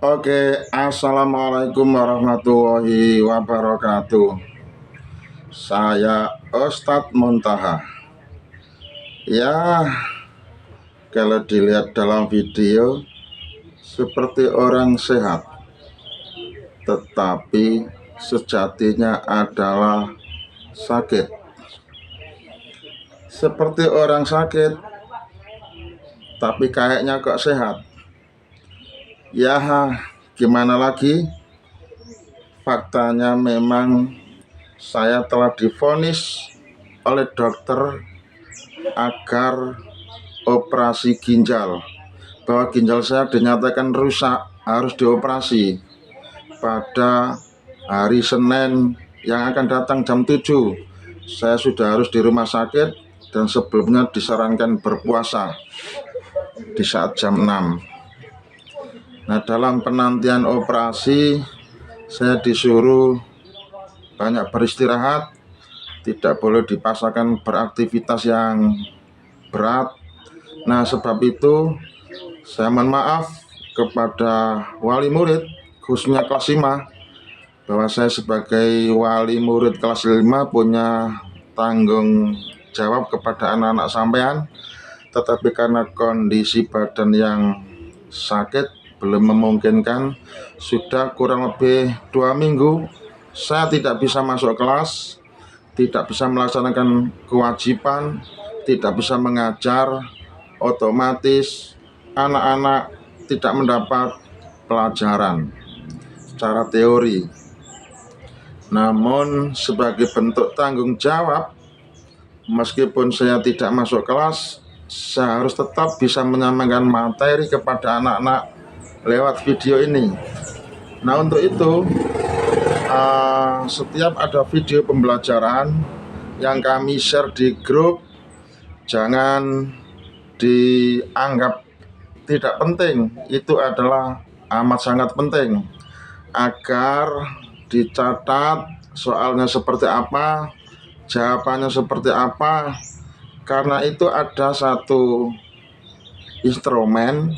Oke, assalamualaikum warahmatullahi wabarakatuh. Saya Ustadz Muntaha. Ya, kalau dilihat dalam video seperti orang sehat, tetapi sejatinya adalah sakit. Seperti orang sakit, tapi kayaknya kok sehat. Ya, gimana lagi? Faktanya memang saya telah divonis oleh dokter agar operasi ginjal, bahwa ginjal saya dinyatakan rusak, harus dioperasi pada hari Senin yang akan datang jam 7. Saya sudah harus di rumah sakit dan sebelumnya disarankan berpuasa di saat jam 6. Nah, dalam penantian operasi saya disuruh banyak beristirahat, tidak boleh dipaksakan beraktivitas yang berat. Nah, sebab itu saya mohon maaf kepada wali murid, khususnya kelas 5, bahwa saya sebagai wali murid kelas 5 punya tanggung jawab kepada anak-anak sampean. Tetapi karena kondisi badan yang sakit belum memungkinkan, sudah kurang lebih 2 minggu saya tidak bisa masuk kelas, tidak bisa melaksanakan kewajiban, tidak bisa mengajar. Otomatis anak-anak tidak mendapat pelajaran secara teori. Namun sebagai bentuk tanggung jawab, meskipun saya tidak masuk kelas, saya harus tetap bisa menyampaikan materi kepada anak-anak lewat video ini. Nah, untuk itu setiap ada video pembelajaran yang kami share di grup, jangan dianggap tidak penting. Itu adalah amat sangat penting agar dicatat soalnya seperti apa, jawabannya seperti apa. Karena itu ada satu instrumen,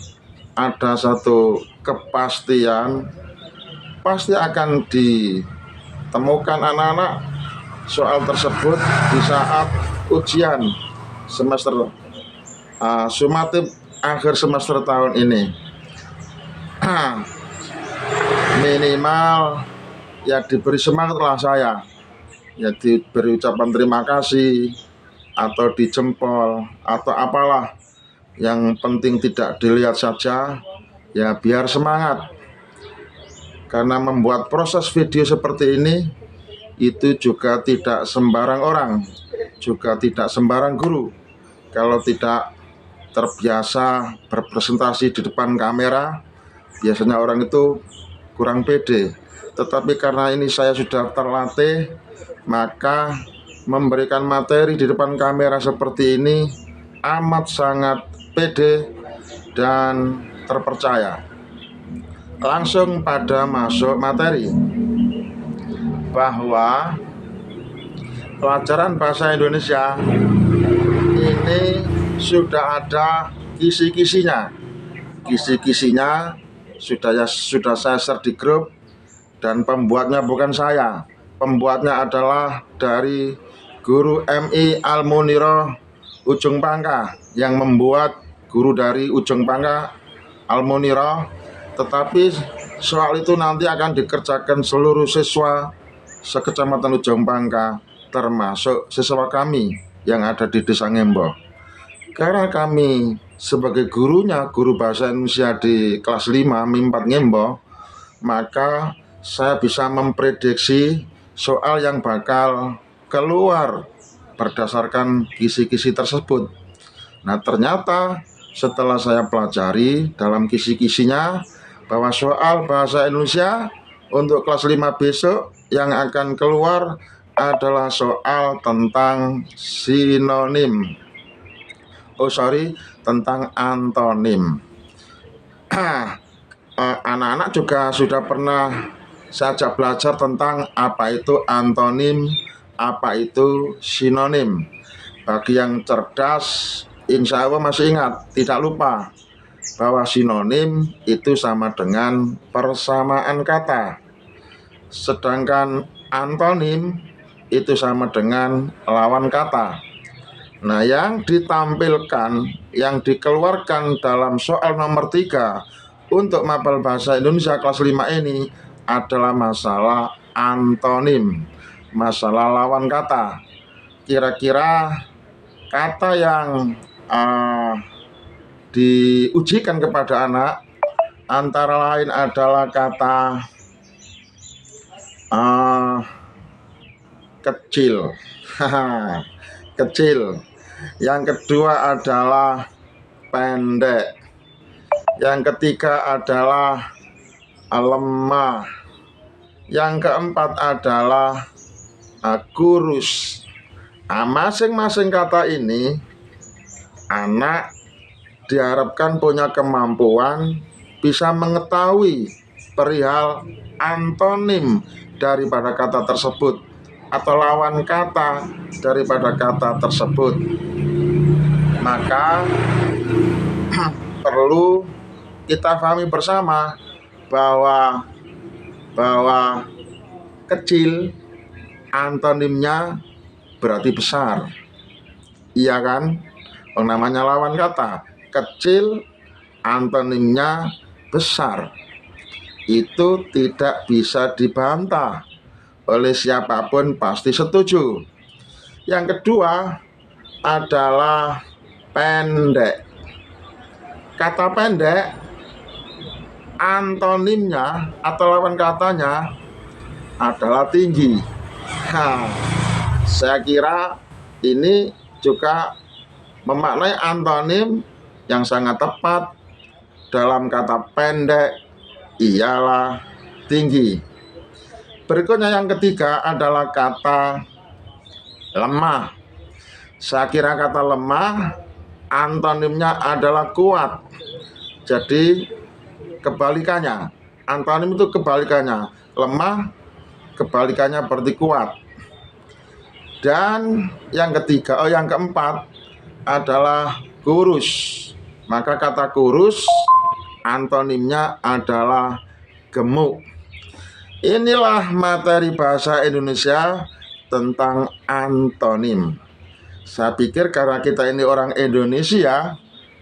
ada satu kepastian, pasti akan ditemukan anak-anak soal tersebut di saat ujian semester sumatif akhir semester tahun ini. Minimal ya diberi semangatlah saya, ya diberi ucapan terima kasih atau dijempol atau apalah. Yang penting tidak dilihat saja, ya biar semangat. Karena membuat proses video seperti ini itu juga tidak sembarang orang, juga tidak sembarang guru. Kalau tidak terbiasa berpresentasi di depan kamera, biasanya orang itu kurang pede. Tetapi karena ini saya sudah terlatih, maka memberikan materi di depan kamera seperti ini amat sangat pede dan terpercaya. Langsung pada masuk materi, bahwa pelajaran bahasa Indonesia ini sudah ada kisi-kisinya. Kisi-kisinya sudah saya share di grup, dan pembuatnya bukan saya. Pembuatnya adalah dari Guru MI Almuniro Ujung Pangka, yang membuat guru dari Ujung Pangka Almuniro. Tetapi soal itu nanti akan dikerjakan seluruh siswa sekecamatan Ujung Pangka, termasuk siswa kami yang ada di Desa Ngembo. Karena kami sebagai gurunya, guru bahasa Indonesia di kelas 5 MI 4 Ngembo, maka saya bisa memprediksi soal yang bakal keluar berdasarkan kisi-kisi tersebut. Nah, ternyata setelah saya pelajari dalam kisi-kisinya, bahwa soal bahasa Indonesia untuk kelas 5 besok yang akan keluar adalah soal tentang sinonim. Tentang antonim. Anak-anak juga sudah pernah saya ajak belajar tentang apa itu antonim, apa itu sinonim. Bagi yang cerdas, insya Allah masih ingat, tidak lupa. bahwa sinonim itu sama dengan persamaan kata, sedangkan antonim itu sama dengan lawan kata. Nah, yang ditampilkan, yang dikeluarkan dalam soal nomor 3 untuk mapel bahasa Indonesia kelas 5 ini adalah masalah antonim, masalah lawan kata. Kira-kira kata yang diujikan kepada anak antara lain adalah kata kecil. Kecil. Yang kedua adalah pendek. Yang ketiga adalah lemah. Yang keempat adalah kurus. Masing-masing kata ini anak diharapkan punya kemampuan bisa mengetahui perihal antonim daripada kata tersebut atau lawan kata daripada kata tersebut. Maka perlu kita pahami bersama bahwa kecil antonimnya berarti besar. Iya kan? Namanya lawan kata. Kecil antonimnya besar. Itu tidak bisa dibantah oleh siapapun, pasti setuju. Yang kedua adalah pendek. Kata pendek antonimnya atau lawan katanya adalah tinggi. Saya kira ini juga memaknai antonim yang sangat tepat dalam kata pendek ialah tinggi. Berikutnya yang ketiga adalah kata lemah. Saya kira kata lemah antonimnya adalah kuat. Jadi kebalikannya, antonim itu kebalikannya. Lemah kebalikannya berarti kuat. Dan yang keempat adalah kurus. Maka kata kurus antonimnya adalah gemuk. Inilah materi bahasa Indonesia tentang antonim. Saya pikir karena kita ini orang Indonesia,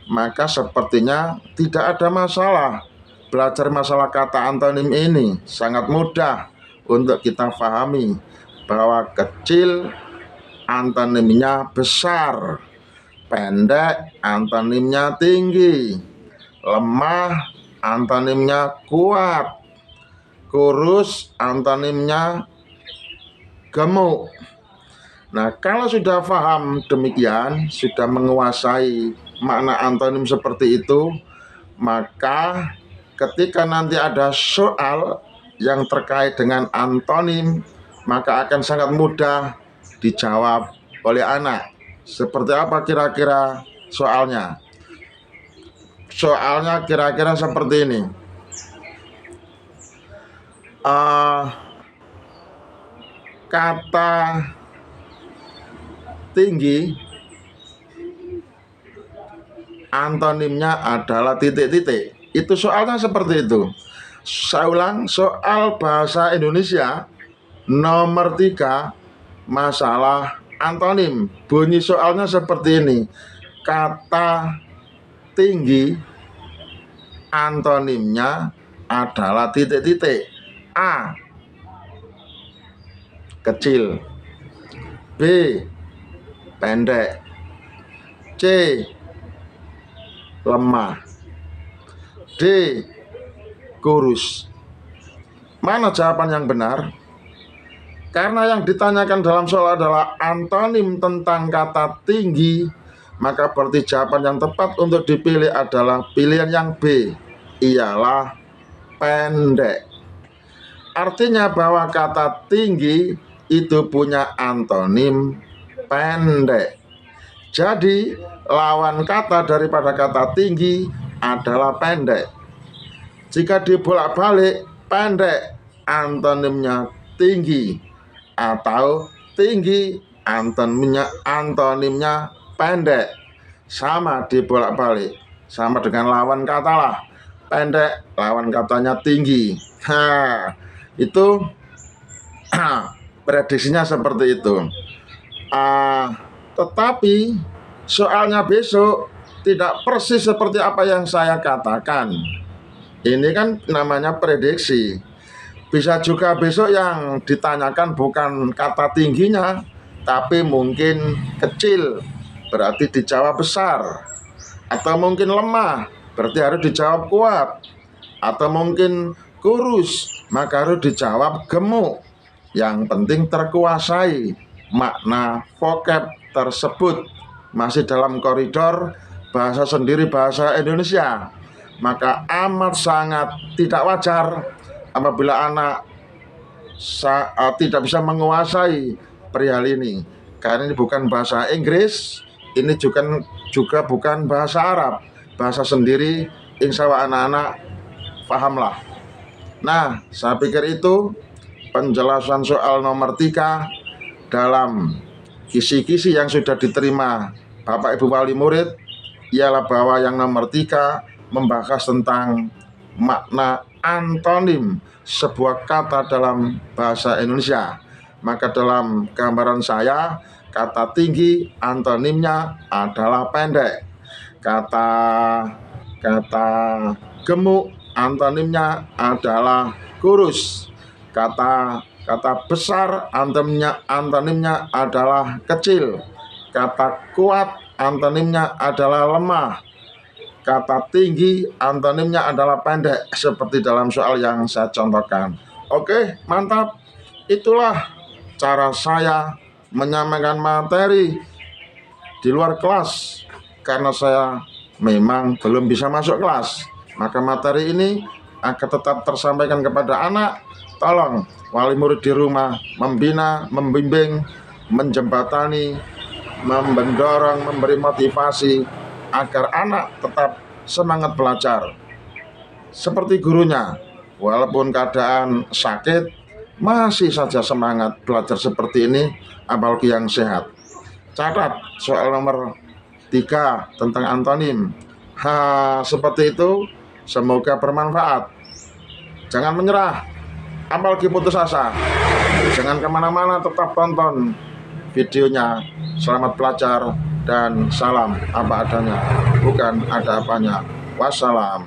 maka sepertinya tidak ada masalah belajar masalah kata antonim ini. Sangat mudah untuk kita pahami bahwa kecil antonimnya besar, pendek antonimnya tinggi, lemah antonimnya kuat, kurus antonimnya gemuk. Nah, kalau sudah paham demikian, sudah menguasai makna antonim seperti itu, maka ketika nanti ada soal yang terkait dengan antonim, maka akan sangat mudah dijawab oleh anak. Seperti apa kira-kira soalnya? Soalnya kira-kira seperti ini. Kata tinggi antonimnya adalah titik-titik. Itu soalnya seperti itu. Saya ulang, soal bahasa Indonesia nomor 3 masalah antonim. Bunyi soalnya seperti ini. Kata tinggi antonimnya adalah titik-titik. A, kecil. B, pendek. C, lemah. D, kurus. Mana jawaban yang benar? Karena yang ditanyakan dalam soal adalah antonim tentang kata tinggi, maka berarti jawaban yang tepat untuk dipilih adalah pilihan yang B, ialah pendek. Artinya bahwa kata tinggi itu punya antonim pendek. Jadi lawan kata daripada kata tinggi adalah pendek. Jika dibolak-balik, pendek antonimnya tinggi, atau tinggi antonimnya pendek. Sama dibolak-balik. sama dengan lawan kata lah. Pendek, lawan katanya tinggi. Itu prediksinya seperti itu. Tetapi soalnya besok tidak persis seperti apa yang saya katakan. Ini kan namanya prediksi. Bisa juga besok yang ditanyakan bukan kata tingginya, tapi mungkin kecil, berarti dijawab besar. Atau mungkin lemah, berarti harus dijawab kuat. Atau mungkin kurus, maka harus dijawab gemuk. Yang penting terkuasai makna vocab tersebut masih dalam koridor bahasa sendiri bahasa Indonesia. Maka amat sangat tidak wajar apabila anak tidak bisa menguasai perihal ini, karena ini bukan bahasa Inggris, ini juga bukan bahasa Arab, bahasa sendiri. Insya Allah anak-anak pahamlah. Nah, saya pikir itu penjelasan soal nomor 3 dalam kisi-kisi yang sudah diterima Bapak Ibu wali murid, ialah bahwa yang nomor 3 membahas tentang makna antonim sebuah kata dalam bahasa Indonesia. Maka dalam gambaran saya, kata tinggi antonimnya adalah pendek. Kata gemuk antonimnya adalah kurus. Kata besar antonimnya adalah kecil. Kata kuat antonimnya adalah lemah. Kata tinggi antonimnya adalah pendek, seperti dalam soal yang saya contohkan. Oke, mantap. Itulah cara saya menyampaikan materi di luar kelas, karena saya memang belum bisa masuk kelas. Maka materi ini akan tetap tersampaikan kepada anak. Tolong wali murid di rumah membina, membimbing, menjembatani, mendorong, memberi motivasi agar anak tetap semangat belajar seperti gurunya. Walaupun keadaan sakit, masih saja semangat belajar seperti ini, apalagi yang sehat. Catat soal nomor 3 tentang antonim. Seperti itu. Semoga bermanfaat. Jangan menyerah, apalagi putus asa. Jangan kemana-mana, tetap tonton videonya. Selamat belajar dan salam apa adanya, bukan ada apanya. Wassalam.